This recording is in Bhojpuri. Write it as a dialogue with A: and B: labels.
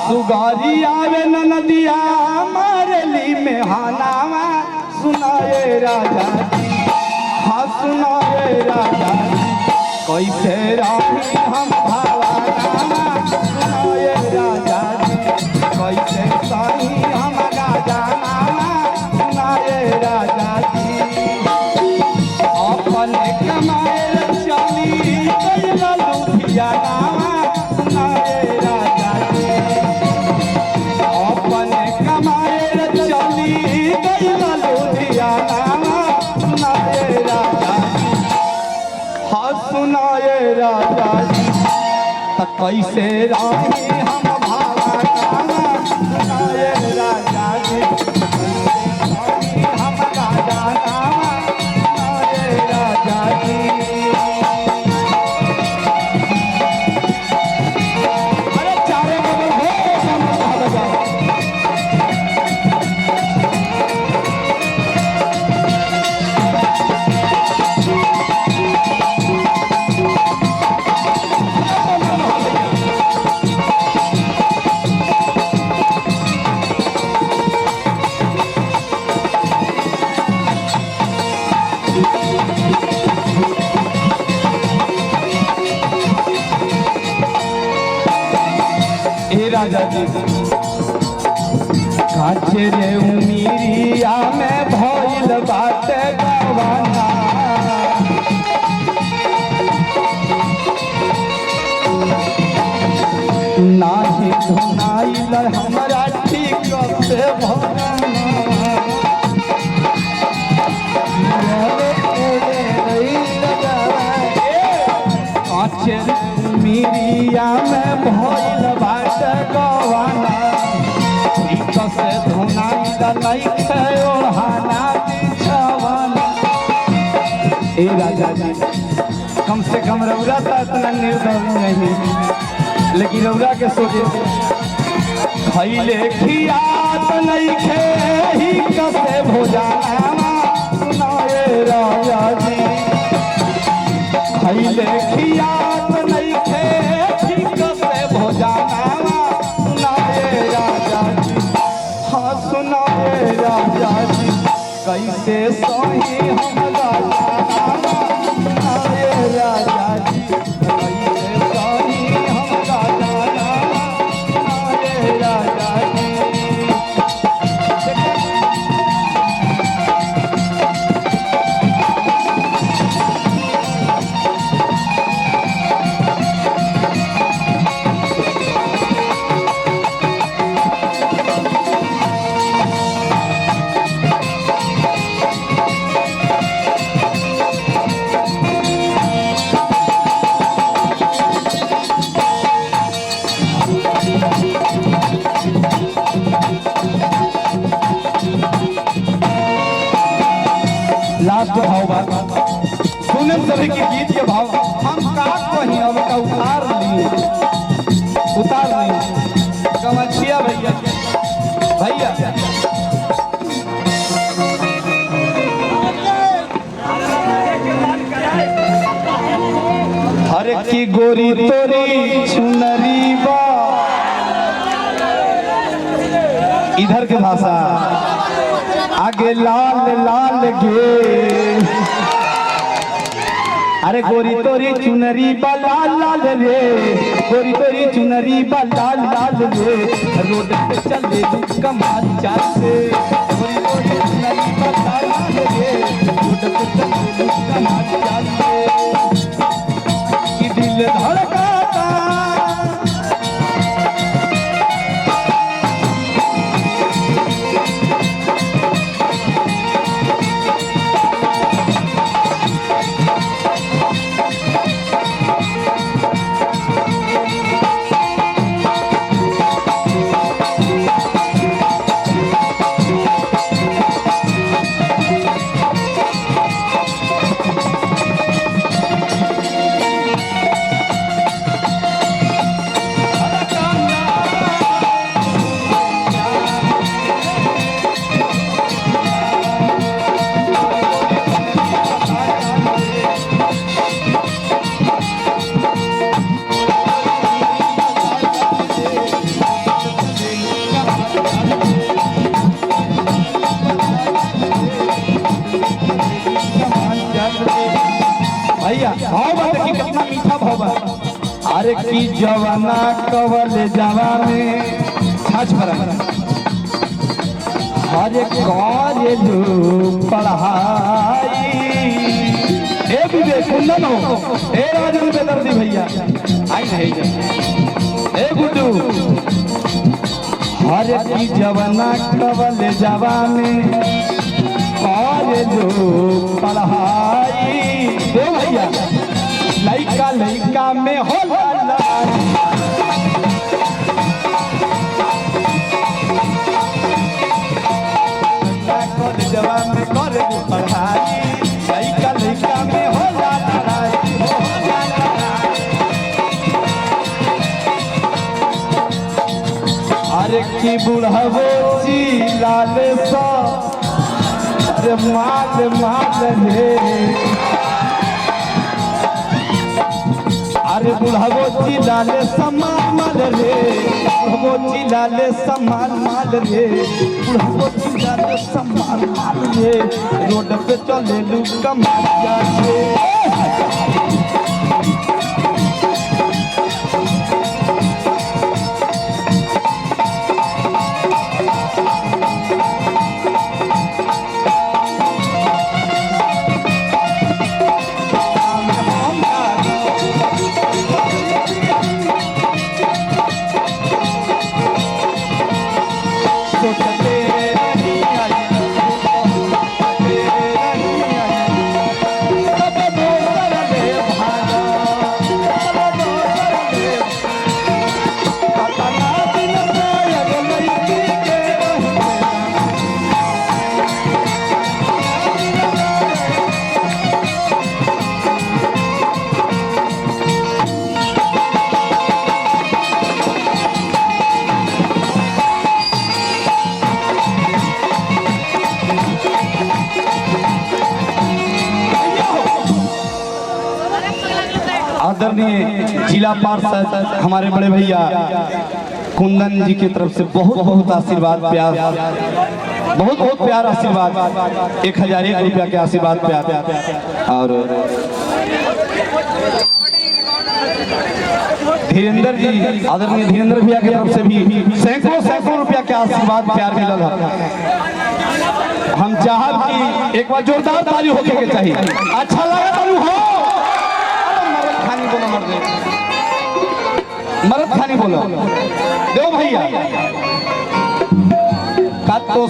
A: सुगारी आवे नदिया मारली में हानावा सुनाए राजा जी। हाँ सुनाए राजा जी कैसे राही हम भावाना सुनाए राजा जी कैसे सही हम गाजाना सुनाए राजा जी। अपने कमाए चली कैला लुधियाना सुनाए राजा जी। अपने कमाए चली कैला लुधियाना सुनाए राजा जी। हाँ सुनाए राजा जी कैसे राही हम भावाना सुनाए राजा जी कैसे हम गाजाना सुनाए राजा जी। अरे चारे बगल हो राजा जी काचे रे उमीरिया में भइल बाटे गवाना नाही धुनाइल हमरा ठीक से भरना काचे रे उमीरिया में भइल बाटे गवाना ठीक से धुनाइल नहीं ओढ़ाना बिछवाना। ए राजा जी कम से कम रौरा तो इतना निर्दय नहीं लेकिन रौरा के सोचे खैले खियात नहीं खे ही कसे भोजाना सुनाए राजा जी। खैले खियात नहीं खे ही कसे भोजाना सुनाए राजा जी। हाँ सुनाए राजा जी कैसे सही हम गाजाना सुनाए राजा जी कैसे सही हम गाजाना सुनाए राजा जी। लास्ट भाव बात सुने सभी के गीत के भाव हम का कहीं अब का उतार नहीं कमछिया भैया भैया हर की गोरी तोरी चुनरी बा इधर के भाषा आगे लाल लाल गे। अरे गोरी तोरी चुनरी बा लाल लाल रे गोरी तोरी चुनरी बा लाल लाल रे रोड पे चले कमाल चालते गोरी तोरी चुनरी बा लाल लाल रे रोड पे चले कमाल चालते कि दिल धड़काता अरे की जवाना कवल जावा में छाछ पर अरे करेलू पढ़ाई ए विवेक कुंदन हो ए राजन बेदर्दी भैया आई नहीं ए गुड्डू हर की जवाना कवल जावा में करेलू पढ़ाई दे भैया लइका लइका में हो जवान में करे पढ़ाई लइका लइका में हो अरे की बुढ़ावो ची लाल सा अरे माल माल हे अरे बुढ़ावो चिल्लाले सम्मान माल रे बुढ़ावो चिल्लाले सम्मान माल रे बुढ़ावो चिल्लाले सम्मान माल रे रोड पे चले लू कमाल जाते आदरणीय जिला पार्षद हमारे बड़े भैया कुंदन जी की तरफ से बहुत बहुत आशीर्वाद प्यार बहुत बहुत प्यार आशीर्वाद 1001 रुपया के आशीर्वाद प्यार और धीरेन्द्र जी आदरणीय धीरेन्द्र भैया की तरफ से भी सैकड़ों सैकड़ों रुपया के आशीर्वाद प्यार मिलल है। हम चाहब कि एक बार जोरदार ताली होके के चाहिए। अच्छा लगा ताली हो बोलो मर्द खानी बोलो देव भैया का तो